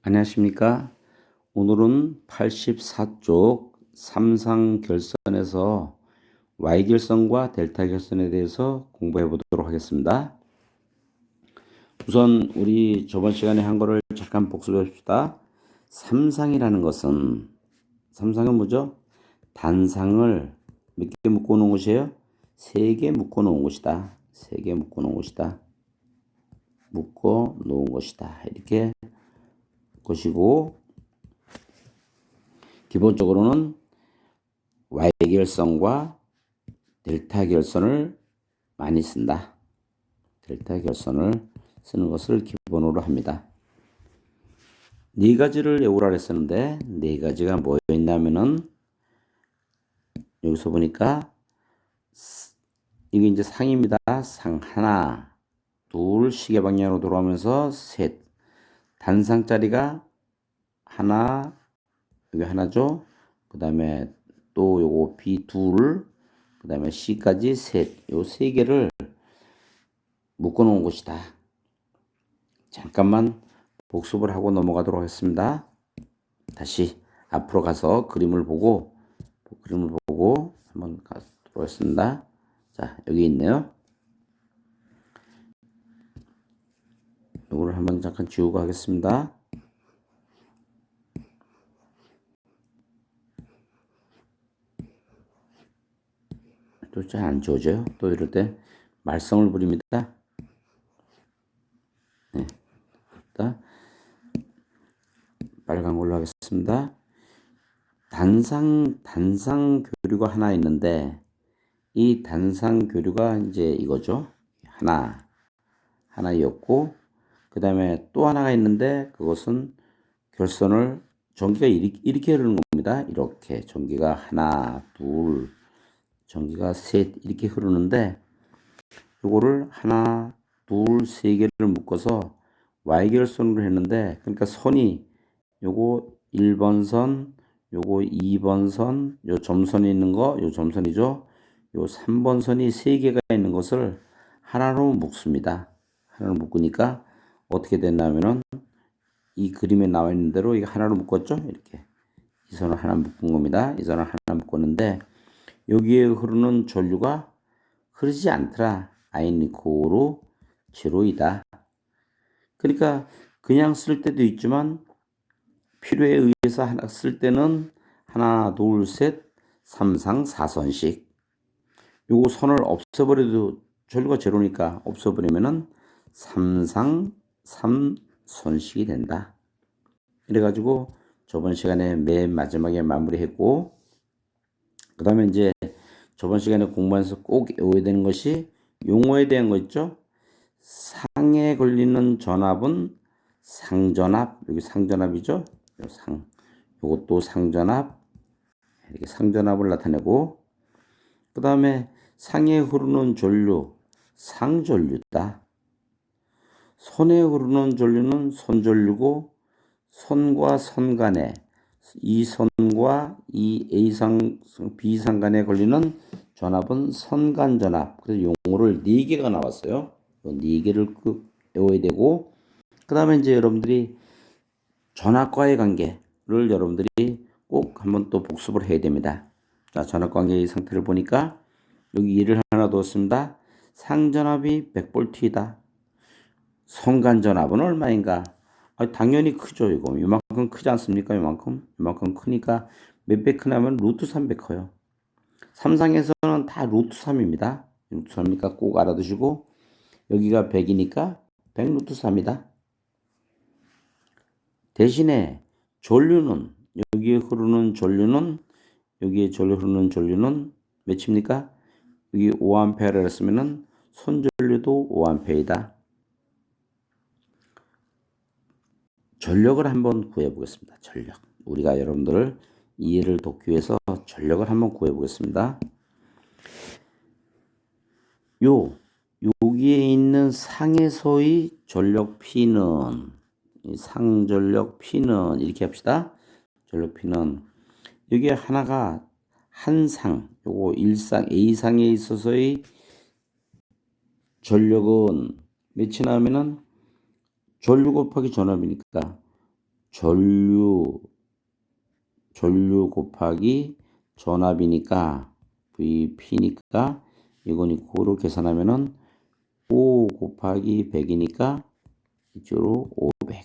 안녕하십니까? 오늘은 84쪽 삼상결선에서 Y결선과 델타결선에 대해서 공부해 보도록 하겠습니다. 우선 우리 저번 시간에 한 거를 잠깐 복습해 봅시다. 삼상이라는 것은 뭐죠? 단상을 몇 개 묶어 놓은 것이에요? 3개 묶어 놓은 것이다. 3개 묶어 놓은 것이다. 묶어 놓은 것이다. 이렇게 것이고, 기본적으로는 Y결선과 델타결선을 많이 쓴다. 델타결선을 쓰는 것을 기본으로 합니다. 네 가지를 외우라 했었는데 네 가지가 뭐였냐면은 여기서 보니까 이게 이제 상입니다. 상 하나, 둘, 시계 방향으로 돌아오면서 셋. 단상짜리가 하나, 여기 하나죠. 그 다음에 또 요거 B 둘, 그 다음에 C까지 셋. 요 세 개를 묶어 놓은 것이다. 잠깐만 복습을 하고 넘어가도록 하겠습니다. 다시 앞으로 가서 그림을 보고 한번 가도록 하겠습니다. 자, 여기 있네요. 이거를 한번 잠깐 지우고 하겠습니다. 또 잘 안 지워져요. 또 이럴 때 말썽을 부립니다. 네. 빨간 걸로 하겠습니다. 단상 교류가 하나 있는데 이 단상 교류가 이제 이거죠. 하나였고, 그 다음에 또 하나가 있는데 그것은 결선을 전기가 이렇게 흐르는 겁니다. 이렇게 전기가 하나, 둘, 전기가 셋 이렇게 흐르는데 요거를 하나, 둘, 세 개를 묶어서 Y결선으로 했는데, 그러니까 선이 요거 1번 선, 요거 2번 선, 요 점선이 있는 거, 요 점선이죠. 요 3번 선이 3개가 있는 것을 하나로 묶습니다. 하나로 묶으니까 어떻게 됐냐면은 이 그림에 나와 있는 대로 이거 하나로 묶었죠. 이렇게 이 선을 하나 묶은 겁니다. 이 선을 하나 묶었는데 여기에 흐르는 전류가 흐르지 않더라. 아이니코로 제로이다. 그러니까 그냥 쓸 때도 있지만 필요에 의해서 하나 쓸 때는 하나, 둘, 셋, 삼상 4선씩. 요거 선을 없애버려도 전류가 제로니까 없애버리면은 삼상 3선씩이 된다. 이래가지고 저번 시간에 맨 마지막에 마무리했고, 그 다음에 이제 저번 시간에 공부하면서 꼭 외워야 되는 것이 용어에 대한 거 있죠. 상에 걸리는 전압은 상전압, 여기 상전압이죠. 요것도 상전압, 이렇게 상전압을 나타내고, 그 다음에 상에 흐르는 전류, 상전류다. 손에 흐르는 전류는 손전류고, 손과 선 간에, 이 선과 이 A상, B상 간에 걸리는 전압은 선간전압. 그래서 용어를 4개가 나왔어요. 4개를 외워야 되고, 그 다음에 이제 여러분들이 전압과의 관계를 여러분들이 꼭 한번 또 복습을 해야 됩니다. 자, 전압관계의 상태를 보니까 여기 1을 하나 두었습니다. 상전압이 100V이다. 선간전압은 얼마인가? 당연히 크죠. 이거 이만큼 크지 않습니까? 이만큼 크니까 몇 배 크냐면 루트 300 커요. 삼상에서는 다 루트 3입니다. 루트 3이니까 꼭 알아두시고, 여기가 100이니까 100 루트 3이다. 대신에 전류는, 여기에 흐르는 전류는, 여기에 흐르는 전류는 몇입니까? 여기 5A를 했으면은 손전류도 5A이다. 전력을 한번 구해 보겠습니다. 전력. 우리가 여러분들 이해를 돕기 위해서 전력을 한번 구해 보겠습니다. 여기에 있는 상에서의 전력 P는, 상전력 P는 이렇게 합시다. 전력 P는 여기 하나가 한 상, 요거 1상 A상에 있어서의 전력은 몇이 나오면은 전류 곱하기 전압이니까 전류 곱하기 전압이니까 VP니까 이건 이거로 계산하면은 5 곱하기 100이니까 이쪽으로 500.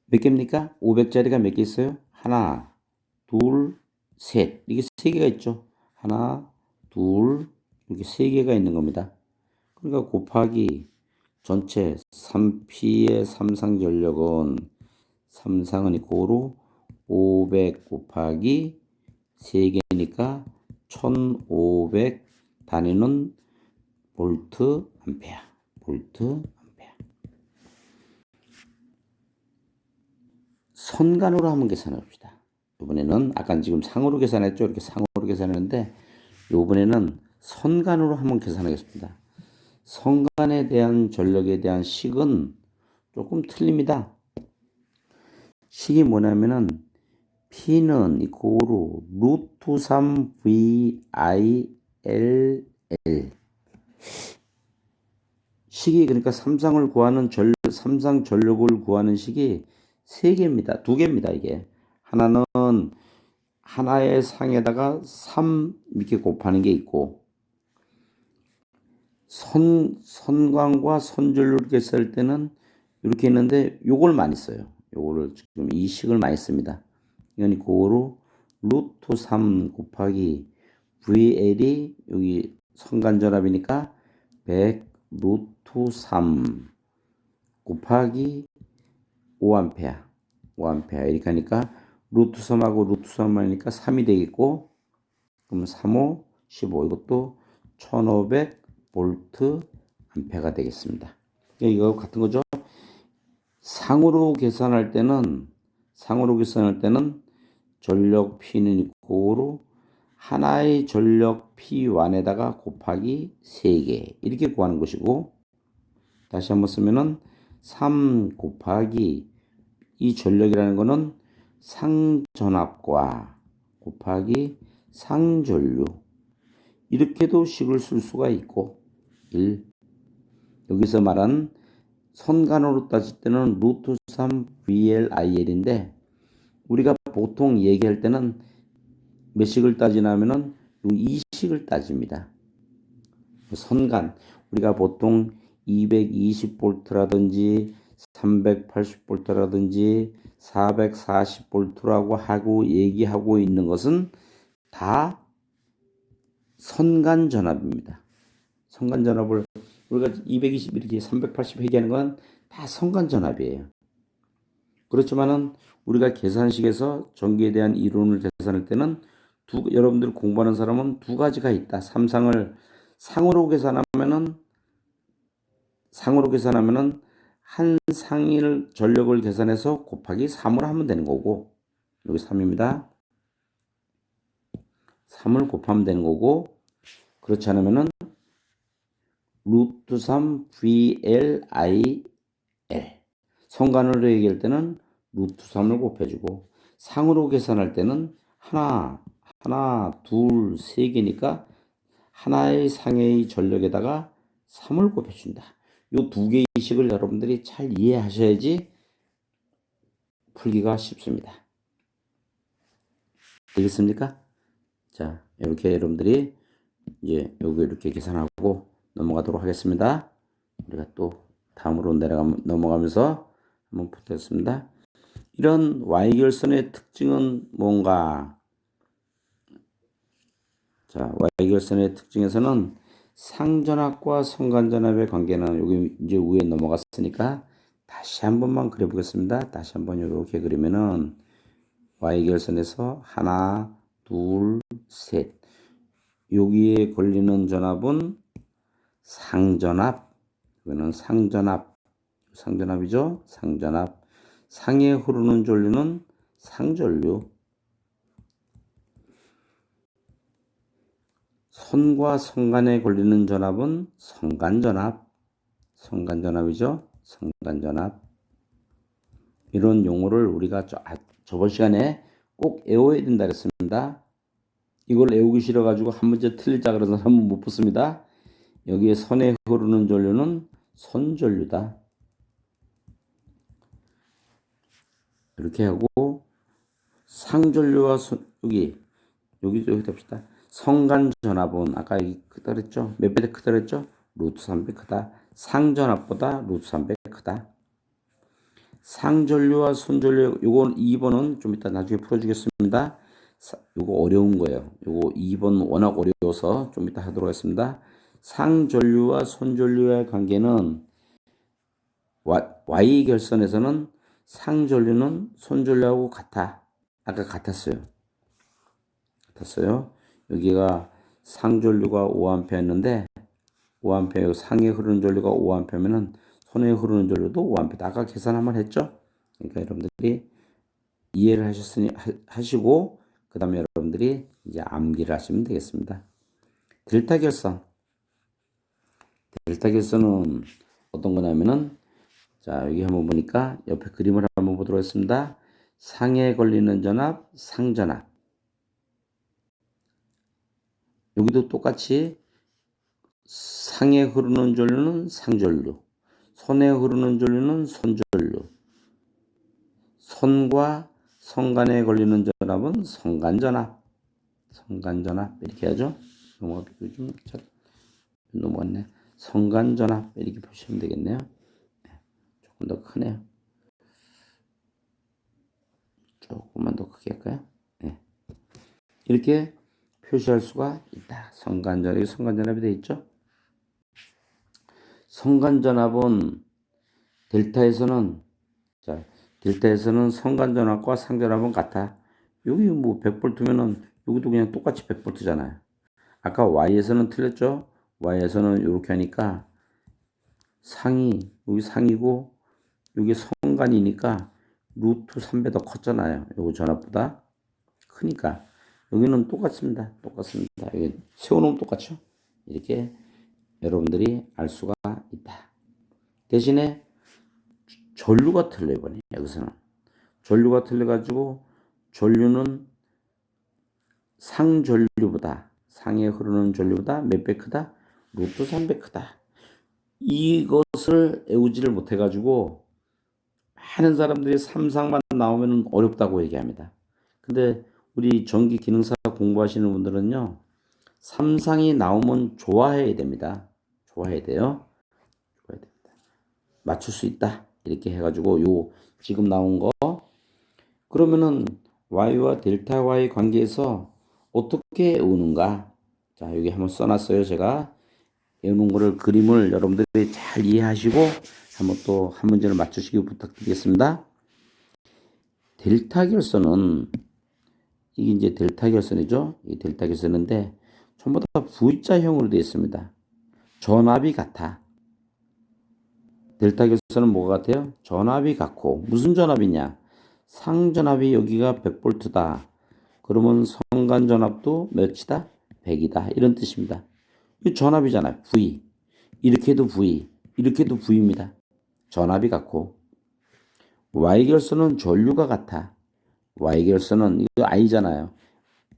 몇 개입니까? 500짜리가 몇 개 있어요? 하나, 둘, 셋. 이게 세 개가 있죠. 하나, 둘, 이렇게 세 개가 있는 겁니다. 그러니까 곱하기 전체 3P의 삼상전력은 삼상은 이코로 500 곱하기 3개니까 1500 단위는 볼트 암페어. 볼트 암페어. 선간으로 한번 계산해 봅시다. 이번에는 아까 지금 상으로 계산했죠. 이렇게 상으로 계산했는데 이번에는 선간으로 한번 계산하겠습니다. 선간에 대한 전력에 대한 식은 조금 틀립니다. 식이 뭐냐면은 P는 이코로 루트 3 VILL. 식이 그러니까 삼상을 구하는 삼상 전력을 구하는 식이 세 개입니다. 두 개입니다. 이게 하나는 하나의 상에다가 3 이렇게 곱하는 게 있고 선광과 선전류를 이렇게 쓸 때는 이렇게 있는데 요걸 많이 써요. 요거를 지금 이 식을 많이 씁니다. 이건 그거로 루트 3 곱하기 VL이 여기 선간전압이니까 100 루트 3 곱하기 5A. 5A 이렇게 하니까 루트 3하고 루트 3 하니까 3이 되겠고 그럼 3호 15 이것도 1500 볼트 암페어가 되겠습니다. 이거 같은 거죠. 상으로 계산할 때는 전력 P는 이코로 하나의 전력 P1에다가 곱하기 3개 이렇게 구하는 것이고 다시 한번 쓰면은 3 곱하기 이 전력이라는 거는 상전압과 곱하기 상전류 이렇게도 식을 쓸 수가 있고 1 여기서 말한 선간으로 따질 때는 루트 3 VLIL인데 우리가 보통 얘기할 때는 몇 식을 따지냐면은 이 식을 따집니다. 선간 우리가 보통 220볼트라든지 380볼트라든지 440볼트라고 하고 얘기하고 있는 것은 다 선간 전압입니다. 선간 전압을 우리가 220 이렇게 380 얘기하는 건 다 선간 전압이에요. 그렇지만은 우리가 계산식에서 전기에 대한 이론을 계산할 때는 여러분들 공부하는 사람은 두 가지가 있다. 삼상을 상으로 계산하면은 한 상일 전력을 계산해서 곱하기 3을 하면 되는 거고 여기 3입니다. 3을 곱하면 되는 거고 그렇지 않으면은 루트 3 VLIL 선간으로 얘기할 때는 루트 3을 곱해주고 상으로 계산할 때는 하나, 둘, 세 개니까 하나의 상의 전력에다가 3을 곱해준다. 이 두 개의 식을 여러분들이 잘 이해하셔야지 풀기가 쉽습니다. 되겠습니까? 자, 이렇게 여러분들이 이제 여기 이렇게 계산하고 넘어가도록 하겠습니다. 우리가 또 다음으로 넘어가면서 한번 보겠습니다. 이런 Y결선의 특징은 뭔가? 자, Y결선의 특징에서는 상전압과 선간전압의 관계는 여기 이제 위에 넘어갔으니까 다시 한 번만 그려보겠습니다. 다시 한번 이렇게 그리면은 Y결선에서 하나, 둘, 셋. 여기에 걸리는 전압은 상전압. 이거는 상전압이죠. 상전압. 상에 흐르는 전류는 상전류. 선과 선간에 걸리는 전압은 선간전압. 선간전압이죠. 선간전압. 이런 용어를 우리가 저번 시간에 꼭 외워야 된다 그랬습니다. 이걸 외우기 싫어가지고 한 문제 틀리자 그러서 한번 못 붙습니다. 여기에 선에 흐르는 전류는 선전류다. 이렇게 하고 상전류와 여기 봅시다. 성간전압은 아까 여기 크다 그랬죠? 몇 배 크다 그랬죠? 루트 3배 크다. 상전압보다 루트 3배 크다. 상전류와 손전류 요거 2번은 좀 이따 나중에 풀어주겠습니다. 요거 어려운 거예요. 요거 2번 워낙 어려워서 좀 이따 하도록 하겠습니다. 상전류와 손전류의 관계는 Y 결선에서는 상전류는 손전류하고 같아. 아까 같았어요. 여기가 상전류가 5A였는데 5A 상에 흐르는 전류가 5A면은 손에 흐르는 전류도 5A. 아까 계산 한번 했죠? 그러니까 여러분들이 이해를 하시고 그 다음에 여러분들이 이제 암기를 하시면 되겠습니다. 델타 결선은 어떤 거냐면은 자 여기 한번 보니까 옆에 그림을 한번 보도록 하겠습니다. 상에 걸리는 전압, 상전압. 여기도 똑같이 상에 흐르는 전류는 상전류, 손에 흐르는 전류는 손전류, 손과 성간에 걸리는 전압은 성간전압. 이렇게 하죠. 넘어갔네. 성간전압 이렇게 보시면 되겠네요. 조금 더 크네요. 조금만 더 크게 할까요? 네. 이렇게 표시할 수가 있다. 성간전압이 되어 있죠. 성간전압은 델타에서는 성간전압과 상전압은 같아. 여기 뭐 100V면은 여기도 그냥 똑같이 100V잖아요. 아까 Y에서는 틀렸죠? Y에서는 이렇게 하니까 여기 상이고 여기 성간이니까 루트 3배 더 컸잖아요. 요거 전압보다 크니까 여기는 똑같습니다. 여기 세워놓으면 똑같죠? 이렇게 여러분들이 알 수가 있다. 대신에 전류가 틀려 이번에 여기서는 전류가 틀려가지고 전류는 상에 흐르는 전류보다 몇 배 크다? 루트 3배 크다. 이것을 외우지를 못해가지고 많은 사람들이 삼상만 나오면 어렵다고 얘기합니다. 근데 우리 전기 기능사 공부하시는 분들은요, 삼상이 나오면 좋아해야 됩니다. 좋아해야 됩니다. 맞출 수 있다. 이렇게 해가지고 지금 나온 거 그러면은 Y와 델타 Y 관계에서 어떻게 외우는가? 자, 여기 한번 써놨어요. 제가 외우는 거를 그림을 여러분들이 잘 이해하시고 한번 또 한 문제를 맞추시기 부탁드리겠습니다. 델타 결선은 이게 이제 델타 결선이죠. 이 델타 결선인데 전부 다 V자형으로 되어 있습니다. 전압이 같아. 델타 결선은 뭐가 같아요? 전압이 같고 무슨 전압이냐? 상전압이 여기가 100V다. 그러면 성간전압도 몇이다? 100이다. 이런 뜻입니다. 이 전압이잖아요. V. 이렇게 해도 V. 이렇게 해도 V입니다. 전압이 같고 Y결선은 전류가 같아. Y결선은 이거 I잖아요.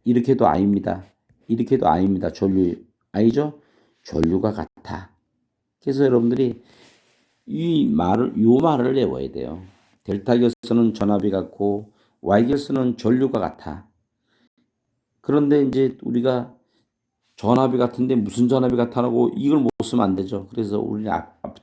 이렇게 해도 I입니다. 이렇게 해도 I입니다. 전류 I죠? 전류가 같아. 그래서 여러분들이 요 말을 외워야 돼요. 델타 결선은 전압이 같고 Y 결선은 전류가 같아. 그런데 이제 우리가 전압이 같은데 무슨 전압이 같아라고 이걸 못 쓰면 안 되죠. 그래서 우리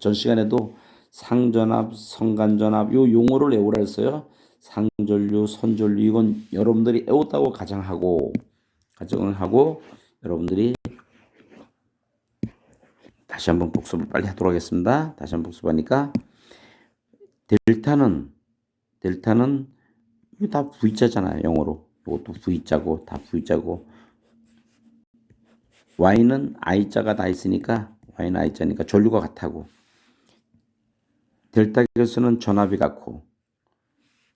전 시간에도 상전압, 성간전압 요 용어를 외우라 했어요. 상전류, 선전류 이건 여러분들이 외웠다고 가정을 하고 여러분들이 다시 한번 복습을 빨리 하도록 하겠습니다. 다시 한번 복습하니까 델타는 이거 다 V자잖아요. 영어로. 이것도 V자고 다 V자고 Y는 I자가 다 있으니까 Y는 I자니까 전류가 같다고. 델타 결선은 전압이 같고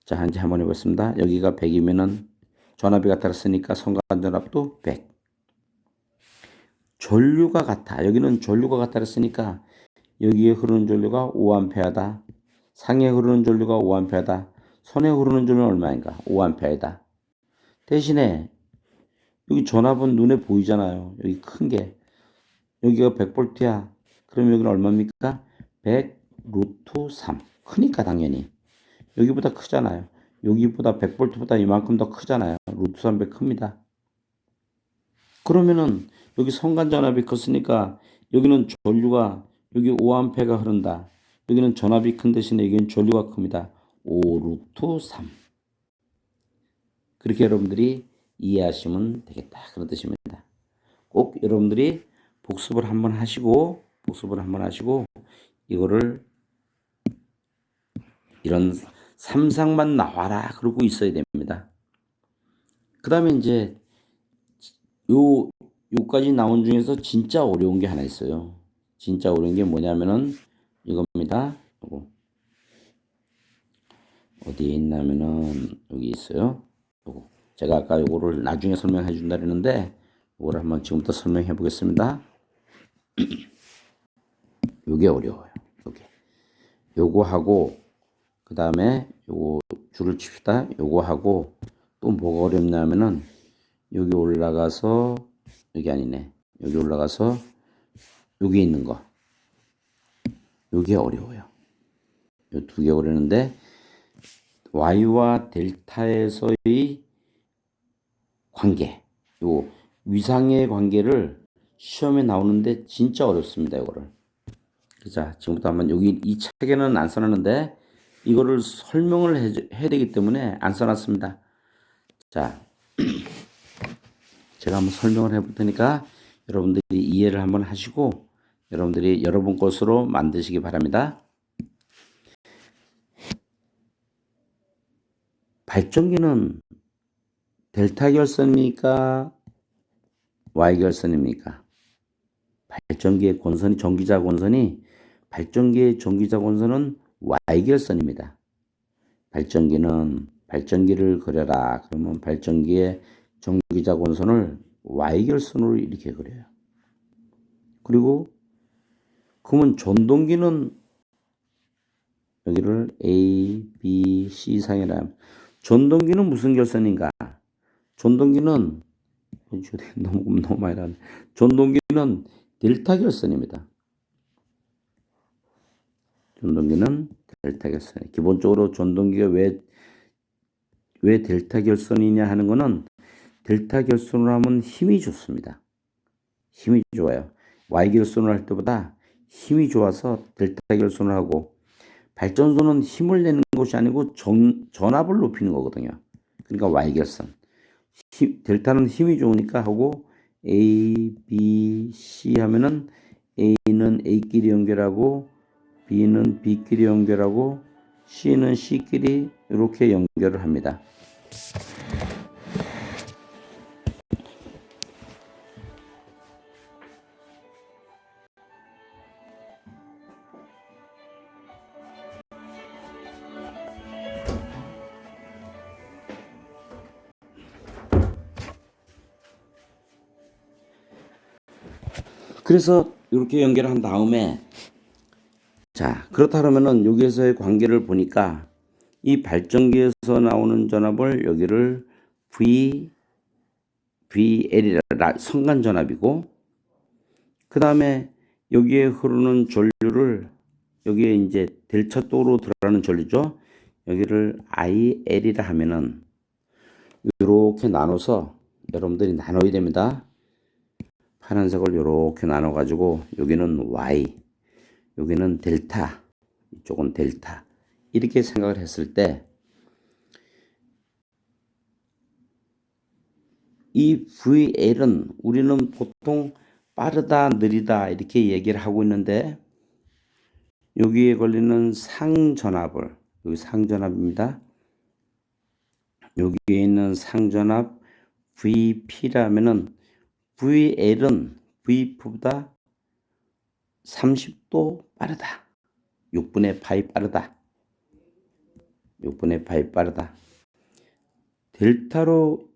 자 이제 한번 해보겠습니다. 여기가 100이면은 전압이 같았으니까 성간전압도 100. 전류가 같아. 여기는 전류가 같았으니까 여기에 흐르는 전류가 5A다. 상에 흐르는 전류가 5A다. 손에 흐르는 전류는 얼마인가? 5A다. 대신에 여기 전압은 눈에 보이잖아요. 여기 큰 게. 여기가 100V야. 그럼 여기는 얼마입니까? 100 루트 3. 크니까 당연히. 여기보다 크잖아요. 여기보다 100볼트보다 이만큼 더 크잖아요. 루트 300 큽니다. 그러면은 여기 선간전압이 컸으니까 여기는 전류가 여기 5A가 흐른다. 여기는 전압이 큰 대신에 여기는 전류가 큽니다. 5 루트 3. 그렇게 여러분들이 이해하시면 되겠다. 그런 뜻입니다. 꼭 여러분들이 복습을 한번 하시고 이거를 이런 삼상만 나와라 그러고 있어야 됩니다. 그 다음에 이제 요까지 나온 중에서 진짜 어려운 게 하나 있어요. 진짜 어려운 게 뭐냐면은 이겁니다. 요거 어디에 있냐면은 여기 있어요. 요거 제가 아까 요거를 나중에 설명해 준다 그랬는데 요거를 한번 지금부터 설명해 보겠습니다. 요게 어려워요. 요거 하고 그 다음에 요거 줄을 칩시다. 요거 하고 또 뭐가 어렵냐면은 여기 올라가서 여기 아니네. 여기 올라가서 여기 있는 거. 요게 어려워요. 요 두 개 어려운데 Y와 델타에서의 관계, 요 위상의 관계를 시험에 나오는데 진짜 어렵습니다. 이거를. 자, 지금부터 한번 여기 이 책에는 안 써놨는데 이거를 설명을 해야 되기 때문에 안 써놨습니다. 자, 제가 한번 설명을 해볼 테니까 여러분들이 이해를 한번 하시고 여러분들이 여러분 것으로 만드시기 바랍니다. 발전기는 델타 결선입니까? Y 결선입니까? 발전기의 권선이 전기자 권선이 발전기의 전기자 권선은 Y 결선입니다. 발전기를 그려라. 그러면 발전기의 전기자 권선을 Y 결선으로 이렇게 그려요. 그리고 그러면 전동기는 여기를 A, B, C 상이라 전동기는 무슨 결선인가? 전동기는 너무 많이 나네. 전동기는 델타 결선입니다. 전동기는 델타 결선. 기본적으로 전동기가 왜 델타 결선이냐 하는 거는 델타 결선으로 하면 힘이 좋습니다. 힘이 좋아요. Y 결선을 할 때보다 힘이 좋아서 델타 결선을 하고 발전소는 힘을 내는 것이 아니고 전압을 높이는 거거든요. 그러니까 Y 결선. 델타는 힘이 좋으니까 하고 A, B, C 하면은 A는 A끼리 연결하고 B는 B끼리 연결하고 C는 C끼리 이렇게 연결을 합니다. 그래서 이렇게 연결한 다음에 자 그렇다 그러면은 여기에서의 관계를 보니까 이 발전기에서 나오는 전압을 여기를 VL이라 선간 전압이고 그 다음에 여기에 흐르는 전류를 여기에 이제 델타 쪽으로 들어가는 전류죠. 여기를 IL이라 하면은 이렇게 나눠서 여러분들이 나눠야 됩니다. 파란색을 이렇게 나눠 가지고 여기는 Y, 여기는 델타, 이쪽은 델타 이렇게 생각을 했을 때 이 VL은 우리는 보통 빠르다 느리다 이렇게 얘기를 하고 있는데 여기에 걸리는 상전압을 여기 상전압입니다. 여기에 있는 상전압 VP라면은 VL은 VP보다 30도 빠르다. 6분의 파이 빠르다. 6분의 파이 빠르다. 델타로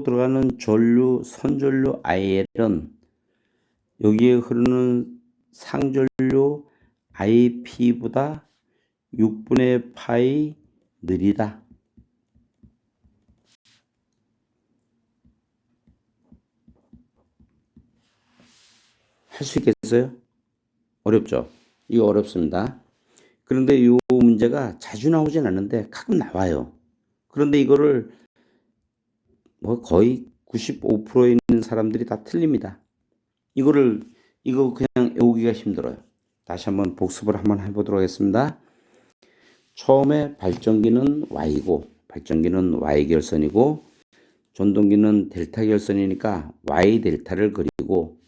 들어가는 전류, 선전류 IL은 여기에 흐르는 상전류 IP보다 6분의 파이 느리다. 할 수 있겠어요? 어렵죠? 이거 어렵습니다. 그런데 이 문제가 자주 나오진 않는데 가끔 나와요. 그런데 이거를 뭐 거의 95% 있는 사람들이 다 틀립니다. 이거 그냥 외우기가 힘들어요. 다시 한번 복습을 한번 해보도록 하겠습니다. 처음에 발전기는 Y고, 발전기는 Y 결선이고, 전동기는 델타 결선이니까 Y 델타를 그리고,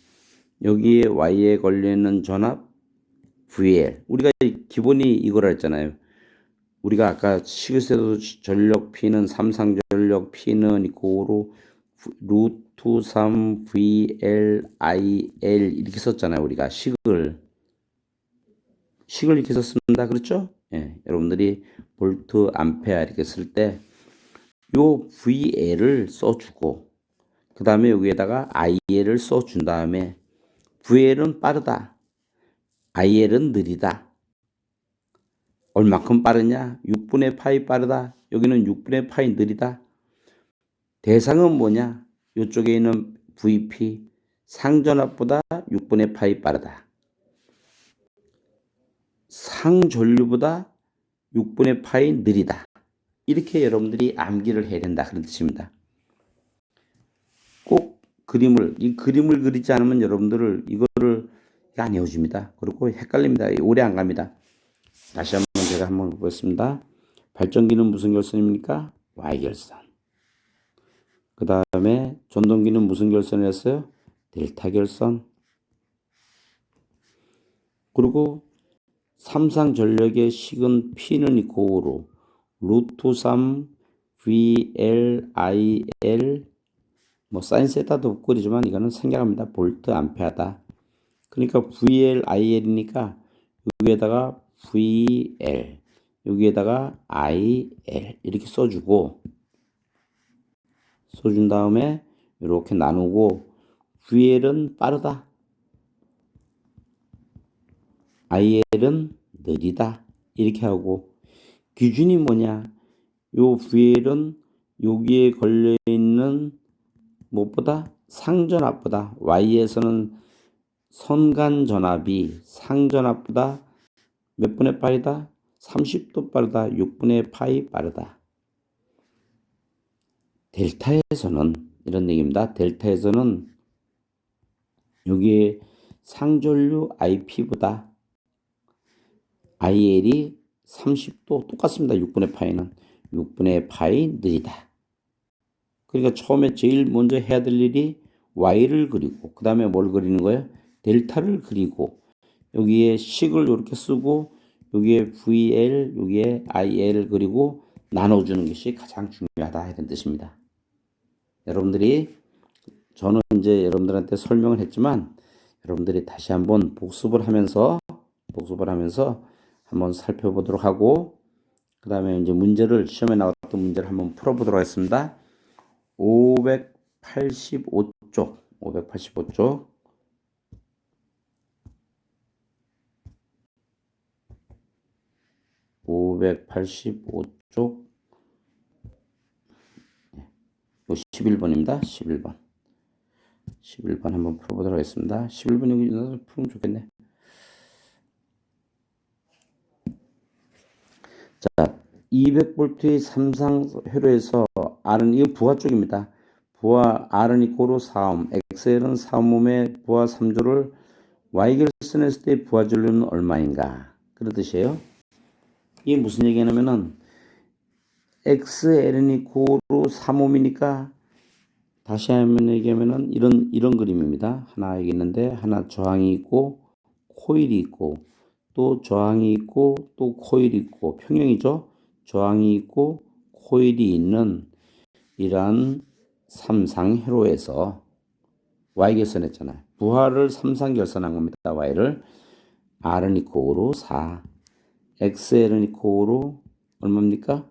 여기에 Y에 걸려있는 전압 VL. 우리가 기본이 이거라 했잖아요. 우리가 아까 시그세도 전력 P는 삼상 전력 P는 이코로 루트 3 VL IL 이렇게 썼잖아요. 우리가 식을 이렇게 썼습니다. 그렇죠? 예, 여러분들이 볼트 암페어 이렇게 쓸 때 요 VL을 써주고 그 다음에 여기에다가 IL을 써준 다음에 VL은 빠르다, IL은 느리다. 얼마큼 빠르냐? 6분의 파이 빠르다. 여기는 6분의 파이 느리다. 대상은 뭐냐? 이쪽에 있는 VP 상전압보다 6분의 파이 빠르다. 상전류보다 6분의 파이 느리다. 이렇게 여러분들이 암기를 해야 된다 그런 뜻입니다. 꼭 이 그림을 그리지 않으면 여러분들을 이거를 안 외워집니다. 그리고 헷갈립니다. 오래 안 갑니다. 다시 한번 제가 한번 보겠습니다. 발전기는 무슨 결선입니까? Y결선. 그 다음에 전동기는 무슨 결선이었어요? 델타 결선. 그리고 삼상 전력의 식은 P는 이코로 루트 3 VL IL 뭐 사인 세타도 없고 그러지만 이거는 생략합니다. 볼트 암페어다. 그러니까 VL IL이니까 여기에다가 VL 여기에다가 IL 이렇게 써준 다음에 이렇게 나누고 VL은 빠르다, IL은 느리다 이렇게 하고 기준이 뭐냐? 요 VL은 여기에 걸려있는 무엇보다 상전압보다 Y에서는 선간전압이 상전압보다 몇 분의 파이다? 30도 빠르다. 6분의 파이 빠르다. 델타에서는 이런 얘기입니다. 델타에서는 여기에 상전류 IP보다 IL이 30도 똑같습니다. 6분의 파이는 6분의 파이 느리다. 그러니까 처음에 제일 먼저 해야 될 일이 Y를 그리고 그 다음에 뭘 그리는 거예요? 델타를 그리고 여기에 식을 이렇게 쓰고 여기에 VL 여기에 IL 그리고 나눠주는 것이 가장 중요하다 이런 뜻입니다. 여러분들이 저는 이제 여러분들한테 설명을 했지만 여러분들이 다시 한번 복습을 하면서 한번 살펴보도록 하고 그 다음에 이제 시험에 나왔던 문제를 한번 풀어보도록 하겠습니다. 585쪽 585쪽 11번입니다. 11번 한번 풀어보도록 하겠습니다. 11번 여기 풀면 좋겠네. 자, 200V의 삼상 회로에서 R은 이거 부하 쪽입니다. 부하 R은 이코로 4옴, XL은 4옴의 부하 3조를 Y결선했을 때 부하 전류는 얼마인가? 그런 뜻이에요. 이게 무슨 얘기냐면은 XL은 이코로 3옴이니까 다시 한번 얘기하면은 이런 그림입니다. 하나 여기 있는데 하나 저항이 있고 코일이 있고 또 저항이 있고 또 코일이 있고 평형이죠. 저항이 있고 코일이 있는 이러한 삼상 회로에서 Y결선 했잖아요. 부하를 삼상 결선한 겁니다. Y를 R은 이코로 4 XL은 이코로 얼마입니까?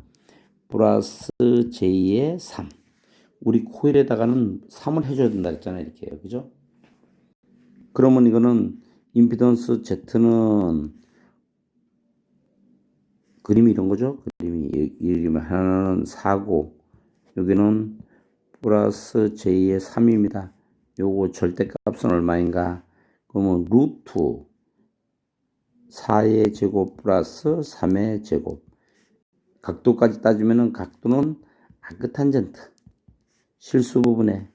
플러스 J의 3 우리 코일에다가는 3을 해줘야 된다 했잖아요. 이렇게요. 그죠? 그러면 이거는 임피던스 Z는 그림이 이런 거죠. 그림이 하나는 4고 여기는 플러스 J의 3입니다. 요거 절대값은 얼마인가? 그러면 루트 4의 제곱 플러스 3의 제곱 각도까지 따지면은 각도는 아크탄젠트. 실수 부분에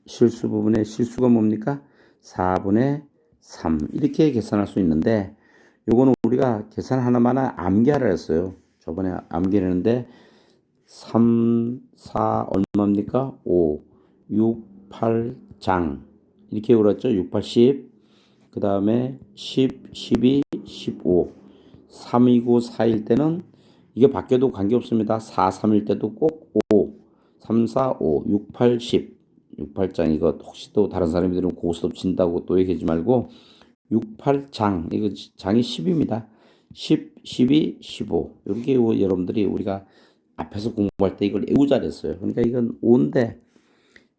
실수가 뭡니까? 4분의 3 이렇게 계산할 수 있는데 요거는 우리가 계산 하나만 암기하라 했어요. 저번에 암기를 했는데 3, 4 얼마입니까? 5, 6, 8장 이렇게 울었죠. 6, 8, 10. 그 다음에 10, 12, 15 3이고 4일 때는 이게 바뀌어도 관계없습니다. 4, 3일 때도 꼭 5, 3, 4, 5, 6, 8, 10 6, 8장 이거 혹시 또 다른 사람들은 고스톱 친다고 또 얘기하지 말고 6, 8장 이거 장이 10입니다. 10, 12, 15 이렇게 여러분들이 우리가 앞에서 공부할 때 이걸 매우 잘했어요. 그러니까 이건 5인데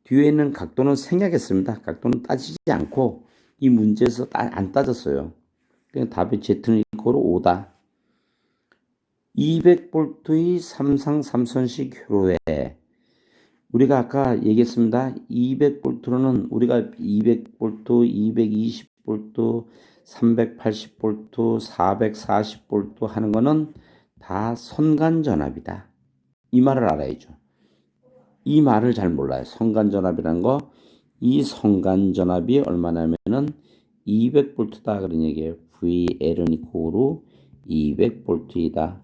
뒤에 있는 각도는 생략했습니다. 각도는 따지지 않고 이 문제에서 안 따졌어요. 그냥 답이 Z는 이코로 5다. 200볼트의 삼상 삼선식 회로에 우리가 아까 얘기했습니다. 200볼트로는 우리가 200볼트, 220볼트, 380볼트, 440볼트 하는 거는 다 선간전압이다. 이 말을 알아야죠. 이 말을 잘 몰라요. 선간전압이라는 거. 이 선간전압이 얼마냐면은 200볼트다 그런 얘기예요. VL은 이코로 200볼트이다.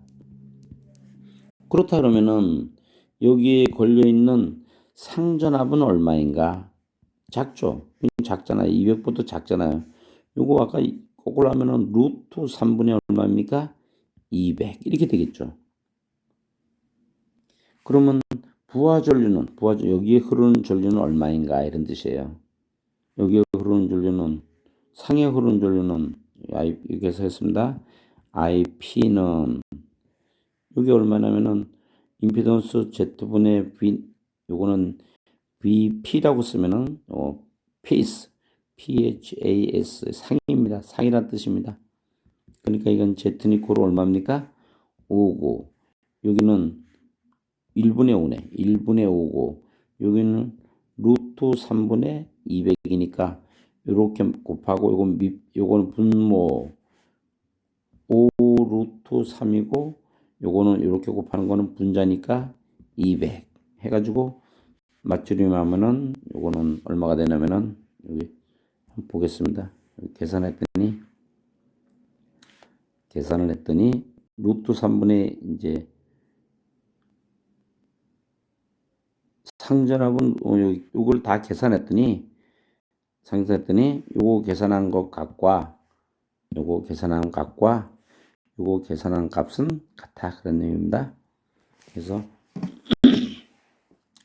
그렇다 그러면은 여기에 걸려있는 상전압은 얼마인가? 작죠? 작잖아요. 200볼트 작잖아요. 요거 아까 거꾸로 하면은 루트 3분의 얼마입니까? 200 이렇게 되겠죠. 그러면 여기에 흐르는 전류는 얼마인가 이런 뜻이에요. 여기에 흐르는 전류는 상에 흐르는 전류는 여기서 했습니다. IP는 여기 얼마냐면은 임피던스 Z분의 V 요거는 VP라고 쓰면은 phase PHAS 상입니다. 상이란 뜻입니다. 그러니까 이건 Z니코로 얼마입니까? 5고 여기는 1분의 5네. 1분의 5고 여기는 루트 3분의 200이니까 이렇게 곱하고 요거는 분모 5 루트 3이고 요거는 이렇게 곱하는 거는 분자니까 200 해가지고 맞추려면은 요거는 얼마가 되냐면은 여기 한번 보겠습니다. 계산을 했더니 루트 3분의 이제 상전압은 요걸 다 계산했더니 요거 계산한 것 값과 요거 계산한 값은 같아 그런 내용입니다. 그래서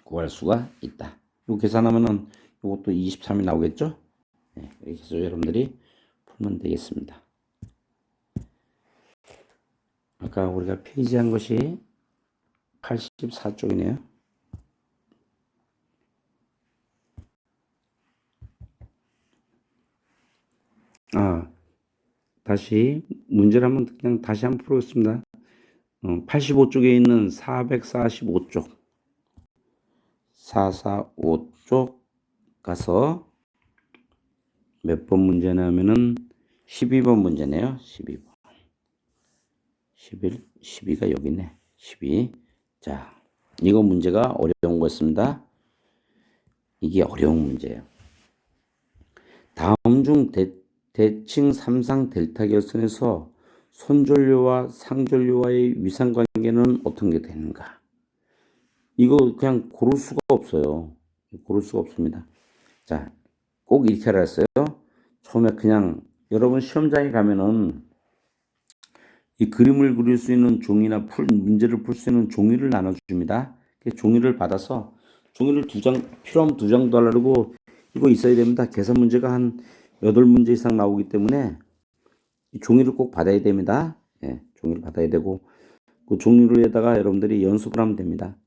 구할 수가 있다. 요 계산하면은 요것도 23이 나오겠죠? 네, 이렇게 해서 여러분들이 풀면 되겠습니다. 아까 우리가 페이지한 것이 84쪽이네요. 다시 문제를 그냥 다시 한번 풀겠습니다. 85쪽에 있는 445쪽 445쪽 가서 몇 번 문제냐면은 12번 문제네요. 12번 12가 여기 있네. 12. 자, 이거 문제가 어려운 거였습니다. 이게 어려운 문제예요. 다음 중 대칭 3상 델타 결선에서 손전류와 상전류와의 위상관계는 어떤 게 되는가? 이거 그냥 고를 수가 없어요. 고를 수가 없습니다. 자, 꼭 이렇게 하라 했어요. 처음에 그냥 여러분 시험장에 가면은 이 그림을 그릴 수 있는 종이나 문제를 풀 수 있는 종이를 나눠줍니다. 그 종이를 받아서 종이를 필요하면 2장 달라고 이거 있어야 됩니다. 계산 문제가 한 8문제 이상 나오기 때문에 이 종이를 꼭 받아야 됩니다. 예, 종이를 받아야 되고 그 종이로에다가 여러분들이 연습을 하면 됩니다.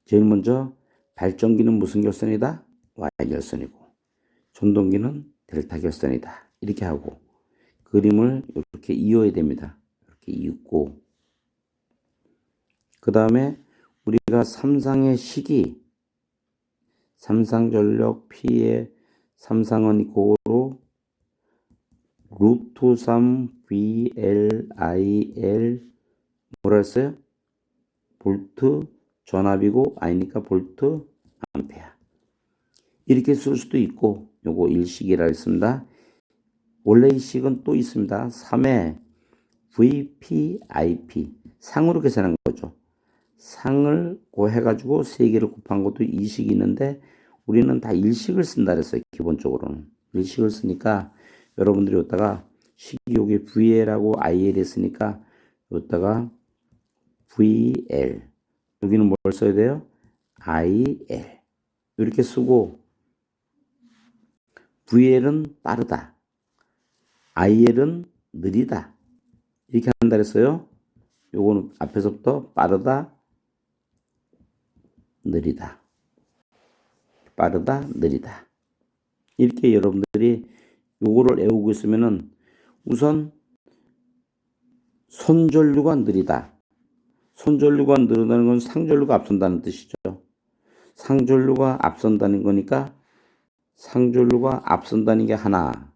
제일 먼저 발전기는 무슨 결선이다? Y 결선이고 전동기는 델타 결선이다. 이렇게 하고 그림을 이렇게 이어야 됩니다. 이렇게 이고 그 다음에 우리가 3상의 식이 3상 전력 P의 3상은 고로 루트 3 VLIL 뭐라 했어요? 볼트 전압이고 I니까 볼트 암페어. 이렇게 쓸 수도 있고 요거 일식이라 했습니다. 원래 이 식은 또 있습니다. 3의 VPIP 상으로 계산한 거죠. 상을 고해가지고 3개를 곱한 것도 이식이 있는데 우리는 다 일식을 쓴다 그랬어요. 기본적으로는 일식을 쓰니까 여러분들이 여기다가 식이 여기 VL하고 IL 했으니까 여기다가 VL 여기는 뭘 써야 돼요? IL 이렇게 쓰고 VL은 빠르다 IL은 느리다 이렇게 한다 그랬어요. 요거는 앞에서부터 빠르다 느리다 빠르다 느리다 이렇게 여러분들이 요거를 외우고 있으면은 우선 손전류가 느리다. 손전류가 느리다는 건 상전류가 앞선다는 뜻이죠. 상전류가 앞선다는 거니까 상전류가 앞선다는 게 하나,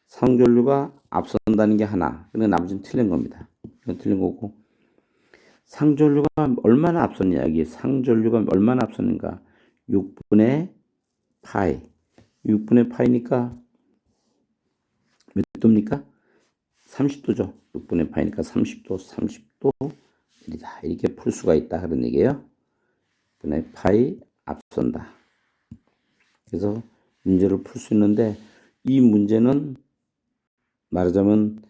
상전류가 앞선다는 게 하나. 근데 나머지는 틀린 겁니다. 이건 틀린 거고. 상전류가 얼마나 앞섰냐? 여기 상전류가 얼마나 앞섰는가? 6분의 파이. 6분의 파이니까 몇 도입니까? 30도죠. 6분의 파이니까 30도, 30도 이다. 이렇게 풀 수가 있다. 그런 얘기예요. 분의 파이 앞선다. 그래서 문제를 풀 수 있는데 이 문제는 말하자면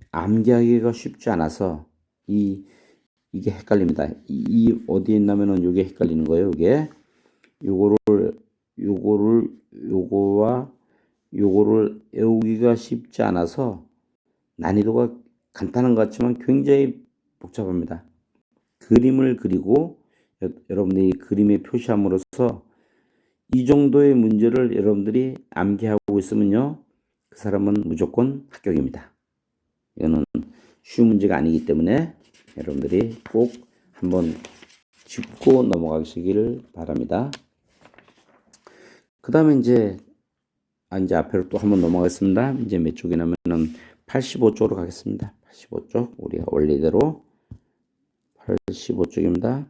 암기하기가 쉽지 않아서 이게 헷갈립니다. 이 어디에 있냐면은 이게 헷갈리는 거예요. 이게 요거와 요거를 외우기가 쉽지 않아서 난이도가 간단한 것 같지만 굉장히 복잡합니다. 그림을 그리고 여러분들이 그림에 표시함으로써 이 정도의 문제를 여러분들이 암기하고 있으면요. 그 사람은 무조건 합격입니다. 이거는 쉬운 문제가 아니기 때문에 여러분들이 꼭 한번 짚고 넘어가시기를 바랍니다. 그 다음에 이제 앞으로 또 한번 넘어가겠습니다. 이제 몇 쪽이냐면은 85쪽으로 가겠습니다. 85쪽 우리가 원리대로 85쪽입니다.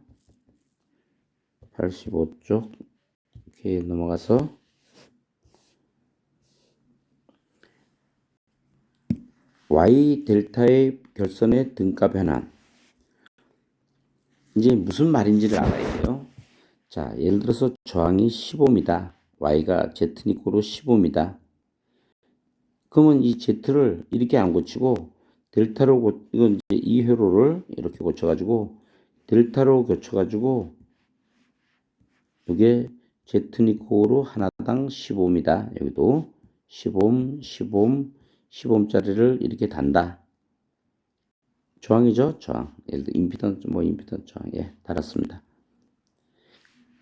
85쪽 이렇게 넘어가서 Y 델타의 결선의 등가 변환 이제 무슨 말인지를 알아야 돼요. 자, 예를 들어서 저항이 15입니다. Y가 Z니꼬로 15입니다. 그러면 이 Z를 이렇게 안 고치고 델타로 이건 이제 이 회로를 이렇게 고쳐가지고 델타로 고쳐가지고 이게 Z니꼬로 하나당 15입니다. 여기도 15, 15, 15짜리를 이렇게 단다. 저항이죠, 저항. 예를 들어 임피던스, 임피던스 저항, 예, 달았습니다.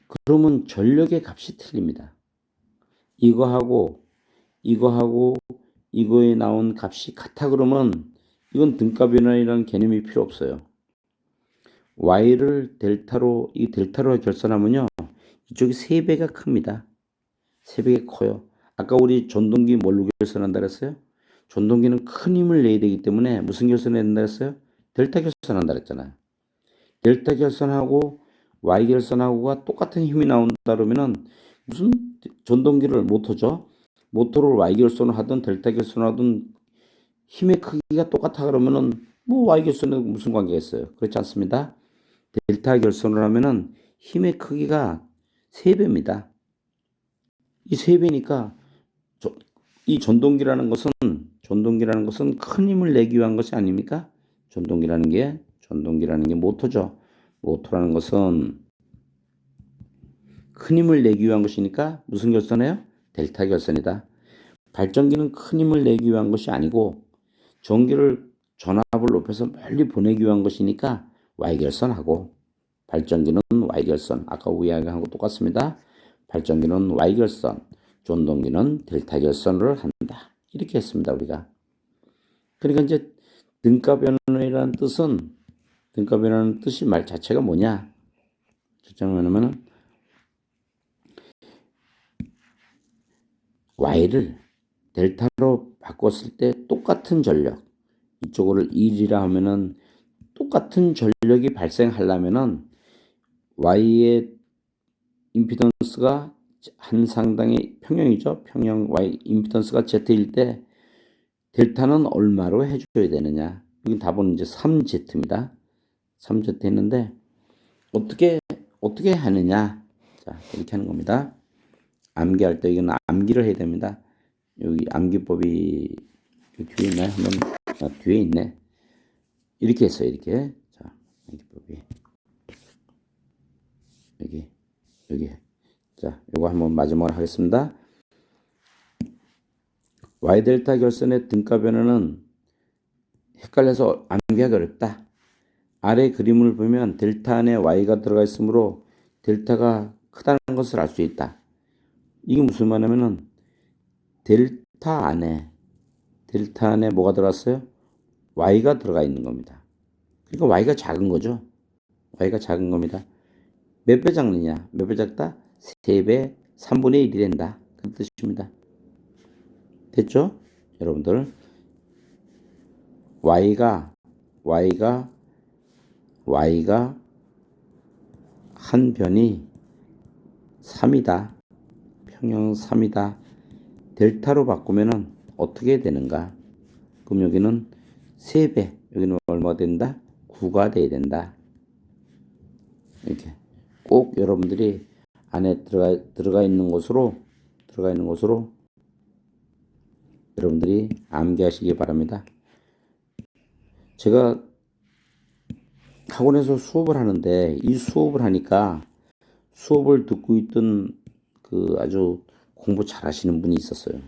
그러면 전력의 값이 틀립니다. 이거하고 이거에 나온 값이 같아 그러면 이건 등가 변환이라는 개념이 필요 없어요. Y를 델타로 결선하면요. 이쪽이 3배가 큽니다. 3배가 커요. 아까 우리 전동기 뭘로 결선한다 그랬어요? 전동기는 큰 힘을 내야 되기 때문에 무슨 결선을 한다 그랬어요? 델타 결선한다 그랬잖아요. 델타 결선하고 Y 결선하고가 똑같은 힘이 나온다 그러면은 무슨 전동기를 모터죠? 모터를 Y 결선을 하든 델타 결선을 하든 힘의 크기가 똑같아 그러면은 뭐 Y 결선은 무슨 관계가 있어요? 그렇지 않습니다. 델타 결선을 하면은 힘의 크기가 3배입니다. 이 3배니까 이 전동기라는 것은 큰 힘을 내기 위한 것이 아닙니까? 전동기라는 게 모터죠. 모터라는 것은 큰 힘을 내기 위한 것이니까 무슨 결선이에요? 델타 결선이다. 발전기는 큰 힘을 내기 위한 것이 아니고 전기를 전압을 높여서 멀리 보내기 위한 것이니까 Y결선하고 발전기는 Y결선. 아까 이야기한 거 똑같습니다. 발전기는 Y결선, 전동기는 델타 결선을 한다. 이렇게 했습니다. 우리가. 그러니까 이제 등가 변환이라는 뜻이 말 자체가 뭐냐? 뭐냐면은 Y를 델타로 바꿨을 때 똑같은 전력, 이쪽을 1이라 하면은 똑같은 전력이 발생하려면은 Y의 임피던스가 한 상당히 평형이죠. 평형 Y 임피던스가 Z일 때 델타는 얼마로 해줘야 되느냐. 여기 답은 이제 3Z입니다. 3Z 했는데 어떻게 하느냐. 자, 이렇게 하는 겁니다. 암기할 때 이거는 암기를 해야 됩니다. 여기 암기법이 여기 뒤에 있나요? 한번 뒤에 있네. 이렇게 했어요. 이렇게. 자, 암기법이 여기. 자, 요거 한번 마지막으로 하겠습니다. Y 델타 결선의 등가 변화는 헷갈려서 암기하기 어렵다. 아래 그림을 보면 델타 안에 Y가 들어가 있으므로 델타가 크다는 것을 알 수 있다. 이게 무슨 말이냐면은 델타 안에 뭐가 들어갔어요? Y가 들어가 있는 겁니다. 그러니까 Y가 작은 거죠. Y가 작은 겁니다. 몇 배 작느냐? 몇 배 작다? 3배, 3분의 1이 된다. 그 뜻입니다. 됐죠? 여러분들 Y가 한 변이 3이다. 평형 3이다. 델타로 바꾸면은 어떻게 되는가? 그럼 여기는 3배, 여기는 얼마 된다? 9가 돼야 된다. 이렇게 꼭 여러분들이 안에 들어가 있는 곳으로 여러분들이 암기하시기 바랍니다. 제가 학원에서 수업을 하는데 이 수업을 하니까 수업을 듣고 있던 그 아주 공부 잘하시는 분이 있었어요.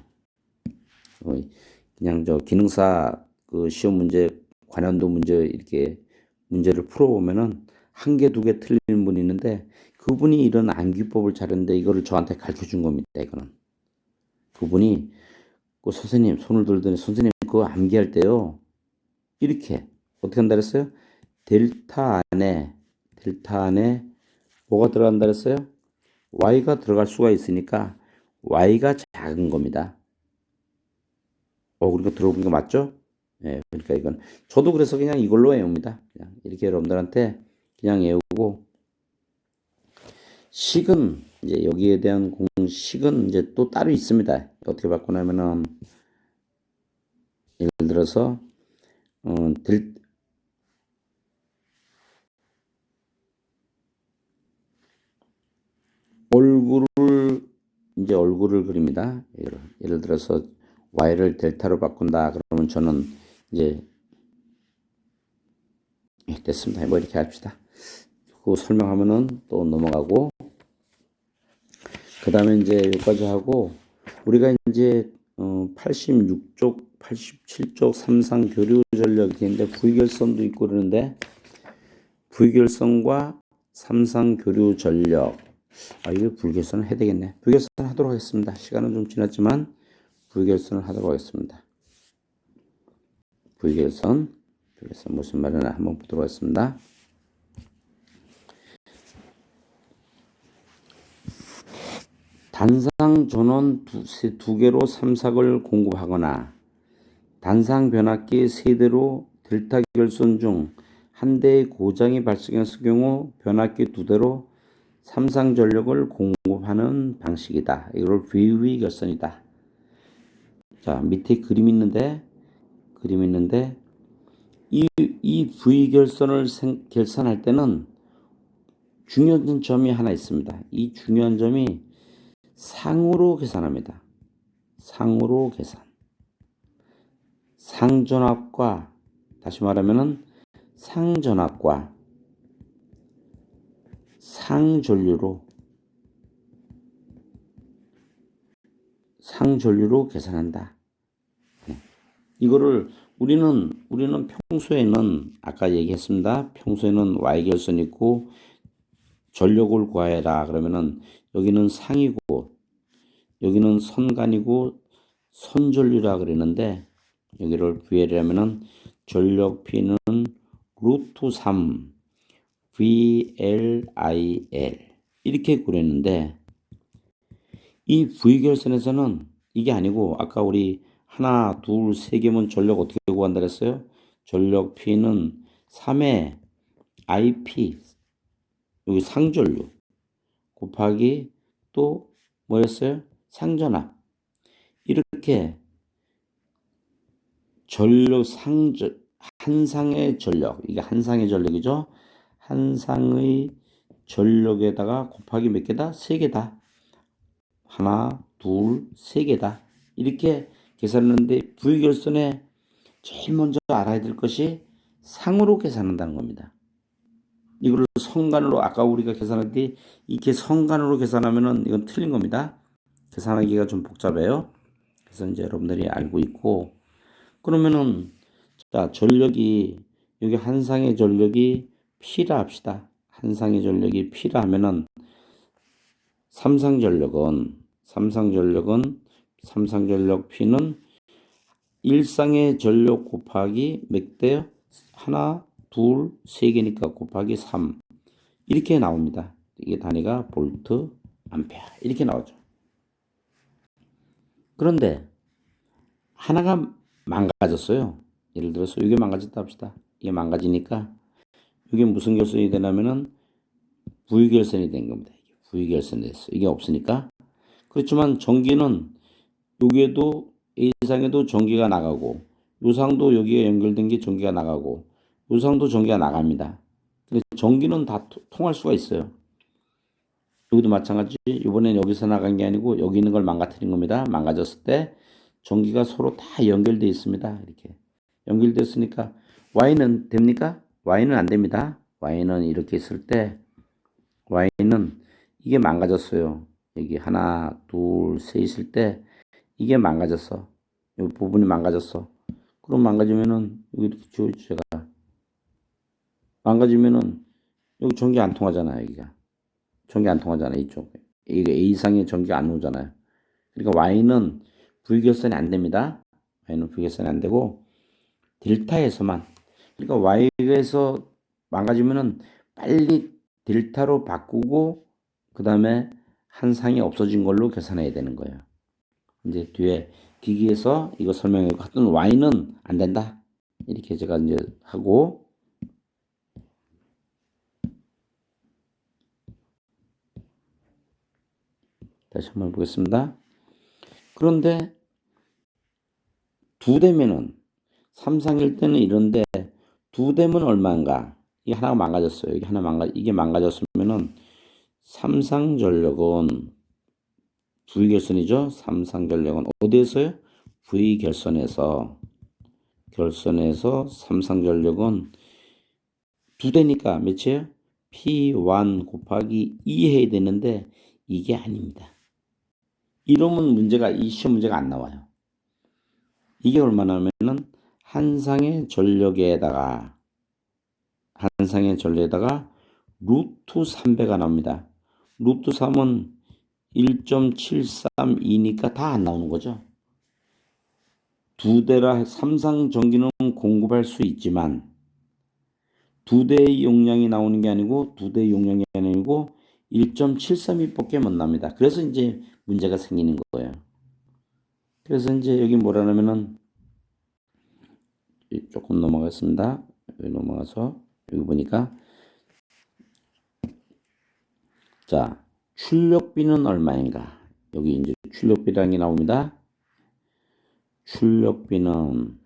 그냥 저 기능사 그 시험 문제 관련도 문제 이렇게 문제를 풀어보면은 한 개, 두 개 틀린 분이 있는데 그분이 이런 암기법을 잘했는데 이거를 저한테 가르쳐 준 겁니다. 이거는 그분이 그 선생님 손을 들더니 선생님 그거 암기할 때요 이렇게 어떻게 한다 그랬어요? 델타 안에 뭐가 들어간다 그랬어요? Y가 들어갈 수가 있으니까 Y가 작은 겁니다. 그러니까 들어본 거 맞죠? 예, 그러니까 이건 저도 그래서 그냥 이걸로 외웁니다. 그냥 이렇게 여러분들한테 그냥 외우고 식은 이제 여기에 대한 공식은 이제 또 따로 있습니다. 어떻게 바꾸냐면은 예를 들어서 얼굴을 그립니다. 예를 들어서 Y를 델타로 바꾼다. 그러면 저는 이제 됐습니다. 뭐 이렇게 합시다. 그 설명하면은 또 넘어가고 그 다음에 이제 여기까지 하고 우리가 이제 86쪽, 87쪽 삼상 교류 전력이 있는데 부위결선도 있고 그러는데 부위결선과 삼상 교류 전력 이거 부위결선을 해야 되겠네. 부위결선 하도록 하겠습니다. 시간은 좀 지났지만 부위결선을 하도록 하겠습니다. 부위결선 무슨 말이나 한번 보도록 하겠습니다. 단상 전원 두 개로 삼삭을 공급하거나 단상 변압기 세 대로 델타 결선 중 한 대의 고장이 발생했을 경우 변압기 두 대로 삼상 전력을 공급하는 방식이다. 이걸 VV 결선이다. 자, 밑에 그림이 있는데 이 V 결선을 결산할 때는 중요한 점이 하나 있습니다. 이 중요한 점이 상으로 계산합니다. 상으로 계산. 상전압과 다시 말하면은 상전압과 상전류로 계산한다. 이거를 우리는 평소에는 아까 얘기했습니다. 평소에는 Y 결선 있고 전력을 구하여라 그러면은 여기는 상이고 여기는 선간이고 선전류라 그러는데 여기를 구하려면은 전력 P는 루트 3 VLIL 이렇게 구했는데 이 V결선에서는 이게 아니고 아까 우리 하나, 둘, 세 개면 전력 어떻게 구한다 그랬어요? 전력 P는 3의 IP, 여기 상전류, 곱하기 또 뭐였어요? 상전압. 이렇게 전력 한 상의 전력, 이게 한 상의 전력이죠. 한 상의 전력에다가 곱하기 몇 개다? 세 개다. 하나, 둘, 세 개다. 이렇게 계산하는데 부위결선에 제일 먼저 알아야 될 것이 상으로 계산한다는 겁니다. 이걸 성간으로 아까 우리가 계산할 때 이렇게 성간으로 계산하면은 이건 틀린 겁니다. 계산하기가 좀 복잡해요. 그래서 이제 여러분들이 알고 있고, 그러면은 자 전력이 여기 한 상의 전력이 P라 합시다. 한 상의 전력이 P라 하면은 삼상전력 P는 일상의 전력 곱하기 몇 대요? 하나, 둘, 세 개니까 곱하기 3 이렇게 나옵니다. 이게 단위가 볼트, 암페어 이렇게 나오죠. 그런데 하나가 망가졌어요. 예를 들어서 이게 망가졌다 합시다. 이게 망가지니까 이게 무슨 결선이 되냐면은 V결선이 된 겁니다. V결선이 됐어. 이게 없으니까. 그렇지만 전기는 여기에도 A상에도 전기가 나가고 요상도 여기에 연결된 게 전기가 나가고 요상도 전기가 나갑니다. 근데 전기는 다 통할 수가 있어요. 여기도 마찬가지. 이번엔 여기서 나간 게 아니고 여기 있는 걸 망가뜨린 겁니다. 망가졌을 때 전기가 서로 다 연결되어 있습니다. 이렇게 연결됐으니까 Y는 됩니까? Y는 안 됩니다. Y는 이렇게 있을 때 Y는 이게 망가졌어요. 여기 하나, 둘, 셋 있을 때 이게 망가졌어. 이 부분이 망가졌어. 그럼 망가지면은 여기 제가 망가지면은 여기 전기 안 통하잖아요. 여기가 전기 안 통하잖아요. 이쪽 이게 A상에 전기가 안 오잖아요. 그러니까 Y는 V결선이 안 됩니다. Y는 V결선이 안 되고 델타에서만, 그러니까 Y에서 망가지면은 빨리 델타로 바꾸고 그 다음에 한 상이 없어진 걸로 계산해야 되는 거예요. 이제 뒤에 기기에서 이거 설명해 하여튼 Y는 안 된다. 이렇게 제가 이제 하고, 다시 한번 보겠습니다. 그런데 두 대면은 삼상일 때는 이런데 두 대면 얼마인가? 이게 하나가 망가졌어요. 이게 망가졌으면은 삼상전력은 V결선이죠. 삼상전력은 어디에서요? V결선에서 삼상전력은 두 대니까 몇이에요? P1 곱하기 2 해야 되는데 이게 아닙니다. 이러면 이 시험 문제가 안 나와요. 이게 얼마냐면은 한 상의 전력에다가 루트 3배가 나옵니다. 루트 3은 1.732니까 다 안 나오는 거죠. 두 대라 삼상 전기는 공급할 수 있지만 두 대의 용량이 나오는 게 아니고 1.732밖에 못 납니다. 그래서 이제 문제가 생기는 거예요. 그래서 이제 여기 뭐라냐면은 조금 넘어가겠습니다. 여기 넘어가서 여기 보니까 자 출력비는 얼마인가? 여기 이제 출력비라는 게 나옵니다. 출력비는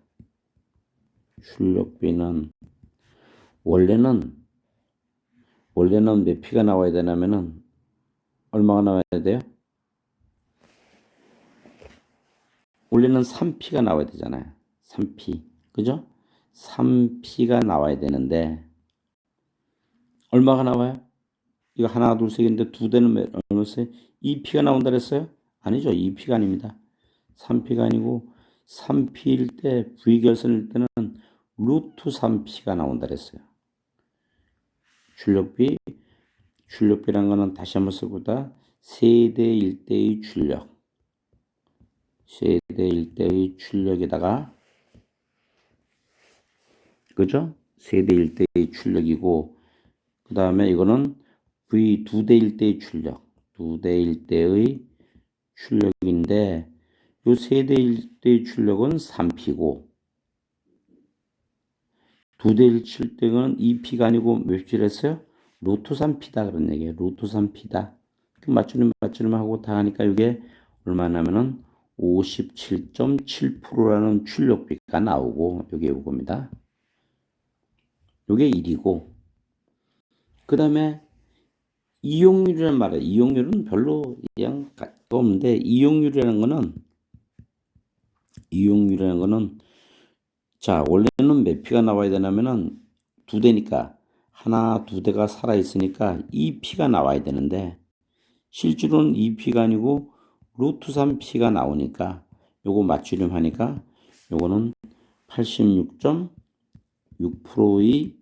원래는 몇 P가 나와야 되냐면은 얼마가 나와야 돼요? 원래는 3P가 나와야 되잖아요. 3P. 그죠? 3P가 나와야 되는데 얼마가 나와요? 이거 하나, 둘, 세 개인데 두 대는 얼마였어요? 2P가 나온다 그랬어요? 아니죠. 2P가 아닙니다. 3P가 아니고 3P일 때 V결선일 때는 루트 3P가 나온다 그랬어요. 출력비란 거는 다시 한번 써보다 세대 1대의 출력. 세대 1대의 출력에다가 그죠? 세대 1대의 출력이고 그 다음에 이거는 V 2대 1대의 출력. 2대 1대의 출력인데 요 세대일 때의 출력은 3P고 2대를 칠 때는 2P가 아니고 몇 P를 했어요? 루트 3P다 그런 얘기예요. 루트 3P다. 맞추림 하고 다 하니까 이게 얼마냐면은 57.7%라는 출력비가 나오고 이게 이겁니다. 이게 1이고 그 다음에 이용률이라는 말이에요. 이용률은 별로 그냥 없는데 이용률이라는 거는 자 원래는 몇 P가 나와야 되냐면은 2대니까 하나 2대가 살아있으니까 2P가 나와야 되는데 실제로는 2P가 아니고 루트 3P가 나오니까 요거 맞추렴 하니까 요거는 86.6%의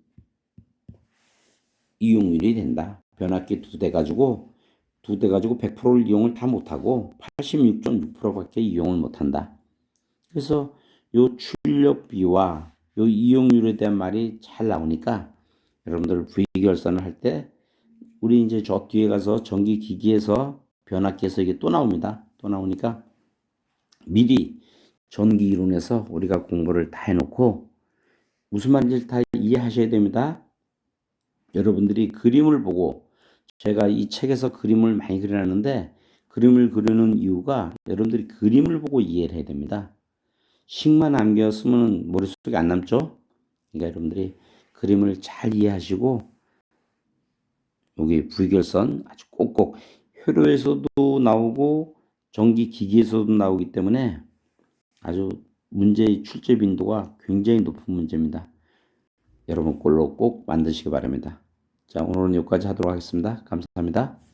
이용률이 된다. 변압기 2대 가지고 100%를 이용을 다 못하고 86.6%밖에 이용을 못한다. 그래서 요 출력비와 요 이용률에 대한 말이 잘 나오니까 여러분들 V결선을 할 때 우리 이제 저 뒤에 가서 전기기기에서 변압기에서 이게 또 나옵니다. 또 나오니까 미리 전기 이론에서 우리가 공부를 다 해놓고 무슨 말인지 다 이해하셔야 됩니다. 여러분들이 그림을 보고 제가 이 책에서 그림을 많이 그려놨는데 그림을 그리는 이유가 여러분들이 그림을 보고 이해를 해야 됩니다. 식만 남겼으면 머릿속에 안 남죠? 그러니까 여러분들이 그림을 잘 이해하시고 여기 V결선 아주 꼭꼭 회로에서도 나오고 전기기기에서도 나오기 때문에 아주 문제의 출제 빈도가 굉장히 높은 문제입니다. 여러분 꼴로 꼭 만드시기 바랍니다. 자, 오늘은 여기까지 하도록 하겠습니다. 감사합니다.